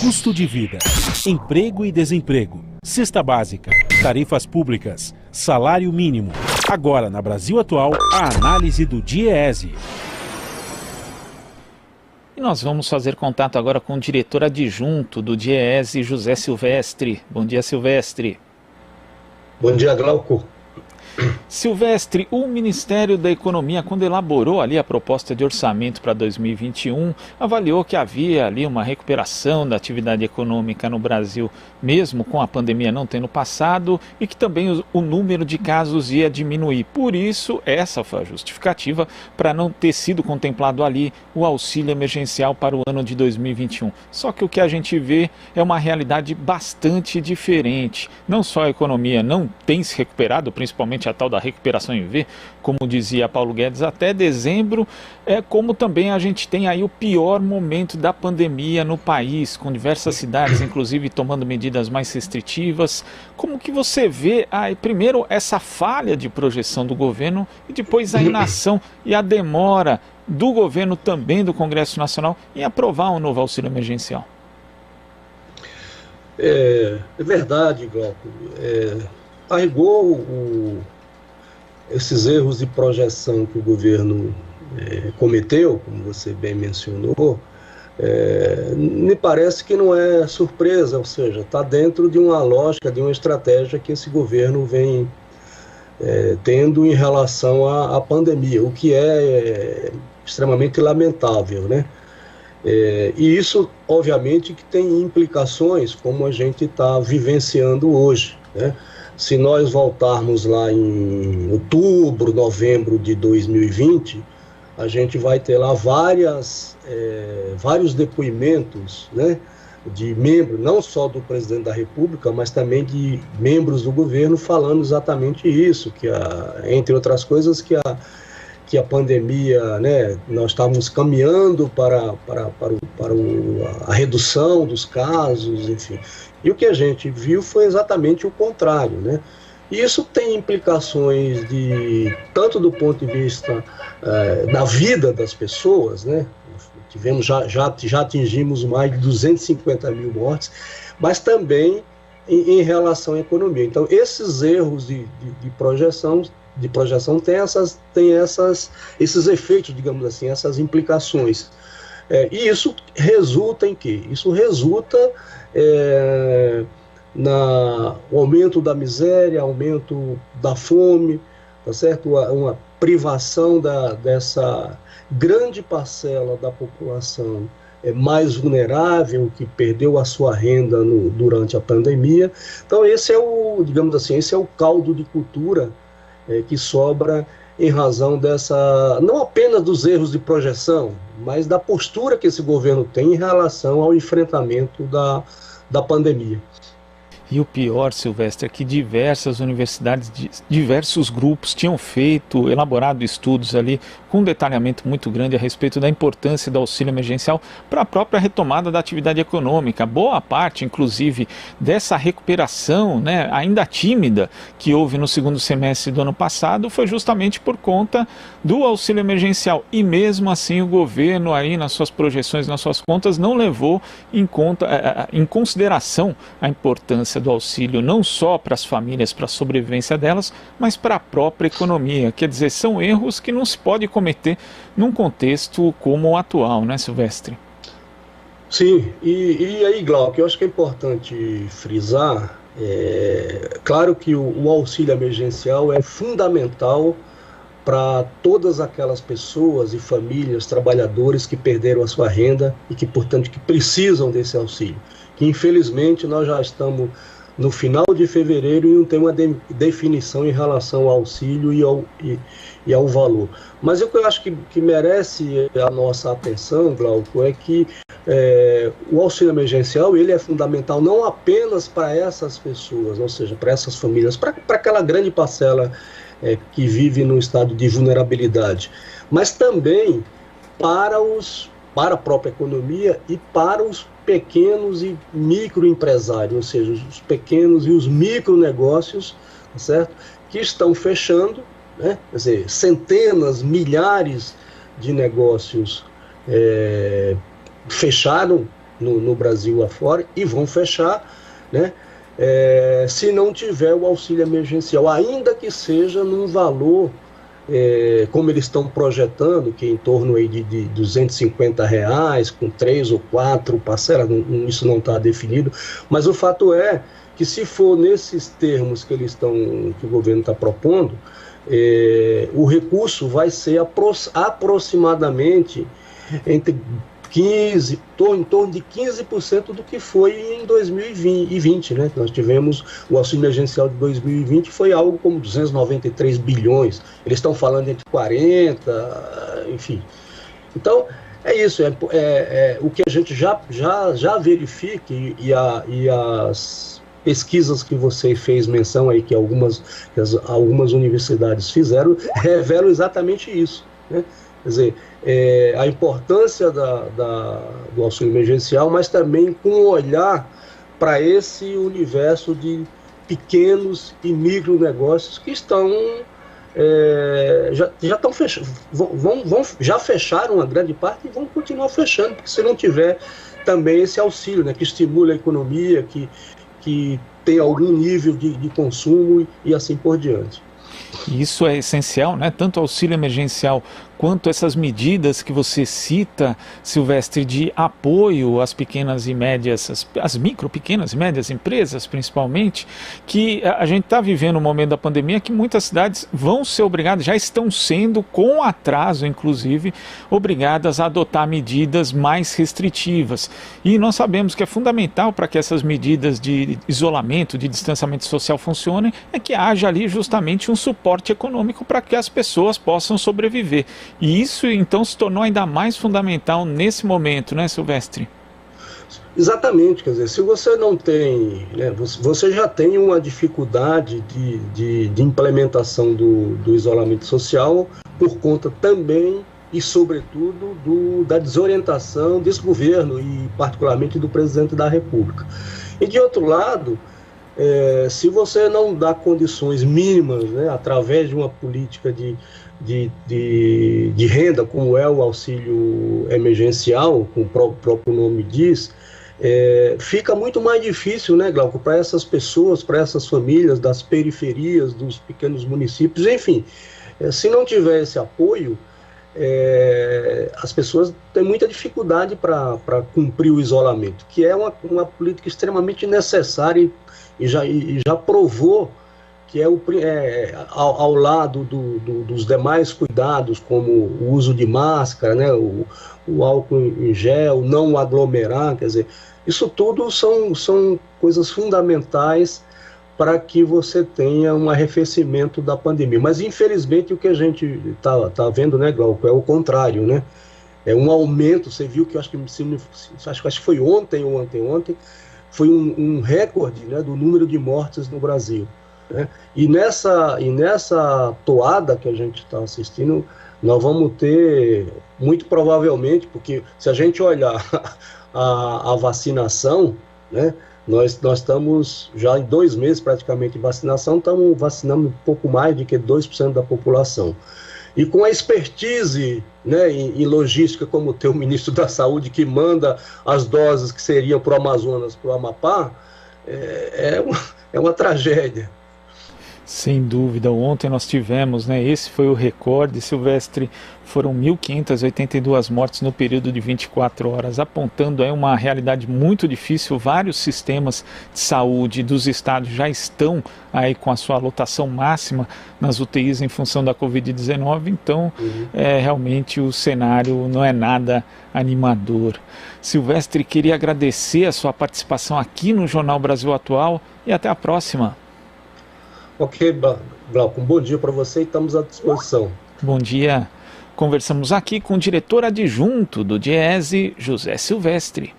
Custo de vida, emprego e desemprego, cesta básica, tarifas públicas, salário mínimo. Agora, na Brasil Atual, a análise do DIEESE. E nós vamos fazer contato agora com o diretor adjunto do DIEESE, José Silvestre. Bom dia, Silvestre. Bom dia, Glauco. Silvestre, o Ministério da Economia, quando elaborou ali a proposta de orçamento para 2021, avaliou que havia ali uma recuperação da atividade econômica no Brasil, mesmo com a pandemia não tendo passado, e que também o número de casos ia diminuir. Por isso, essa foi a justificativa para não ter sido contemplado ali o auxílio emergencial para o ano de 2021. Só que o que a gente vê é uma realidade bastante diferente. Não só a economia não tem se recuperado, principalmente a tal da recuperação em V, como dizia Paulo Guedes, até dezembro, como também a gente tem aí o pior momento da pandemia no país, com diversas cidades, inclusive, tomando medidas mais restritivas. Como que você vê, primeiro, essa falha de projeção do governo e depois a inação e a demora do governo, também do Congresso Nacional, em aprovar um novo auxílio emergencial? É verdade, Glauco. A rigor, esses erros de projeção que o governo cometeu, como você bem mencionou, me parece que não é surpresa, ou seja, está dentro de uma lógica, de uma estratégia que esse governo vem tendo em relação à pandemia, o que é extremamente lamentável, né? E isso, obviamente, que tem implicações como a gente está vivenciando hoje, né? Se nós voltarmos lá em outubro, novembro de 2020, a gente vai ter lá vários depoimentos, né, de membros, não só do presidente da República, mas também de membros do governo falando exatamente isso, que entre outras coisas, que a pandemia, né, nós estávamos caminhando para a redução dos casos, enfim. E o que a gente viu foi exatamente o contrário, né? E isso tem implicações tanto do ponto de vista da vida das pessoas, né? Tivemos, já atingimos mais de 250 mil mortes, mas também em relação à economia. Então, esses erros de projeção tem esses efeitos, digamos assim, essas implicações. E isso resulta em quê? Isso resulta no aumento da miséria, aumento da fome, tá certo? Uma privação dessa grande parcela da população mais vulnerável, que perdeu a sua renda durante a pandemia. Então esse digamos assim, esse é o caldo de cultura que sobra em razão não apenas dos erros de projeção, mas da postura que esse governo tem em relação ao enfrentamento da pandemia. E o pior, Silvestre, é que diversas universidades, diversos grupos tinham elaborado estudos ali com um detalhamento muito grande a respeito da importância do auxílio emergencial para a própria retomada da atividade econômica. Boa parte, inclusive, dessa recuperação, né, ainda tímida, que houve no segundo semestre do ano passado, foi justamente por conta do auxílio emergencial. E mesmo assim o governo aí nas suas projeções, nas suas contas, não levou em consideração a importância do auxílio não só para as famílias, para a sobrevivência delas, mas para a própria economia. Quer dizer, são erros que não se pode cometer num contexto como o atual, né, Silvestre? Sim, e aí, Glauco, eu acho que é importante frisar, claro que o auxílio emergencial é fundamental para todas aquelas pessoas e famílias, trabalhadores que perderam a sua renda e que, portanto, que precisam desse auxílio. Que infelizmente nós já estamos no final de fevereiro e não tem uma definição em relação ao auxílio e ao valor. Mas o que eu acho que merece a nossa atenção, Glauco, é que o auxílio emergencial ele é fundamental não apenas para essas pessoas, ou seja, para essas famílias, para aquela grande parcela que vive no estado de vulnerabilidade, mas também para a própria economia e para os pequenos e microempresários, ou seja, os pequenos e os micronegócios, certo? Que estão fechando, né? Quer dizer, centenas, milhares de negócios fecharam no Brasil afora, e vão fechar, né? Se não tiver o auxílio emergencial, ainda que seja num valor, como eles estão projetando, que é em torno aí de R$250, com 3 ou 4 parcelas, isso não está definido, mas o fato é que se for nesses termos que o governo está propondo, o recurso vai ser aproximadamente entre 15, em torno de 15% do que foi em 2020, né? Nós tivemos o auxílio emergencial de 2020, foi algo como 293 bilhões, eles estão falando entre 40, enfim. Então, é isso, o que a gente já verifica, e as pesquisas que você fez menção aí, que algumas universidades fizeram, revelam exatamente isso, né? Quer dizer, a importância do auxílio emergencial, mas também com um olhar para esse universo de pequenos e micro negócios que estão já estão fechando, já fecharam uma grande parte e vão continuar fechando, porque se não tiver também esse auxílio, né, que estimule a economia, que tem algum nível de consumo e assim por diante. Isso é essencial, né? Tanto o auxílio emergencial quanto essas medidas que você cita, Silvestre, de apoio às pequenas e médias, às micro, pequenas e médias empresas, principalmente, que a gente está vivendo um momento da pandemia que muitas cidades vão ser obrigadas, já estão sendo, com atraso inclusive, obrigadas a adotar medidas mais restritivas. E nós sabemos que é fundamental para que essas medidas de isolamento, de distanciamento social funcionem, é que haja ali justamente um suporte econômico para que as pessoas possam sobreviver. E isso, então, se tornou ainda mais fundamental nesse momento, né, Silvestre? Exatamente, quer dizer, se você não tem, né, você já tem uma dificuldade de implementação do isolamento social por conta também e, sobretudo, da desorientação desse governo e, particularmente, do presidente da República. E, de outro lado, se você não dá condições mínimas, né, através de uma política de renda, como é o auxílio emergencial, como o próprio nome diz, fica muito mais difícil, né, Glauco, para essas pessoas, para essas famílias das periferias, dos pequenos municípios, enfim, se não tiver esse apoio, as pessoas têm muita dificuldade para cumprir o isolamento, que é uma política extremamente necessária e já provou que ao lado dos demais cuidados, como o uso de máscara, né, o álcool em gel, não aglomerar, quer dizer, isso tudo são coisas fundamentais para que você tenha um arrefecimento da pandemia. Mas, infelizmente, o que a gente tá vendo, né, Glauco, é o contrário, né? É um aumento, você viu que acho que foi ontem ou anteontem, foi um recorde, né, do número de mortes no Brasil. Né? E nessa toada que a gente está assistindo, nós vamos ter, muito provavelmente, porque se a gente olhar a vacinação, né, nós estamos já em 2 meses praticamente de vacinação, estamos vacinando um pouco mais de que 2% da população. E com a expertise, né, em logística, como o teu ministro da Saúde, que manda as doses que seriam para o Amazonas, para o Amapá, é uma tragédia. Sem dúvida, ontem nós tivemos, né, esse foi o recorde, Silvestre, foram 1.582 mortes no período de 24 horas, apontando aí uma realidade muito difícil. Vários sistemas de saúde dos estados já estão aí com a sua lotação máxima nas UTIs em função da Covid-19, então realmente o cenário não é nada animador. Silvestre, queria agradecer a sua participação aqui no Jornal Brasil Atual e até a próxima. Ok, Glauco, um bom dia para você e estamos à disposição. Bom dia. Conversamos aqui com o diretor adjunto do DIEESE, José Silvestre.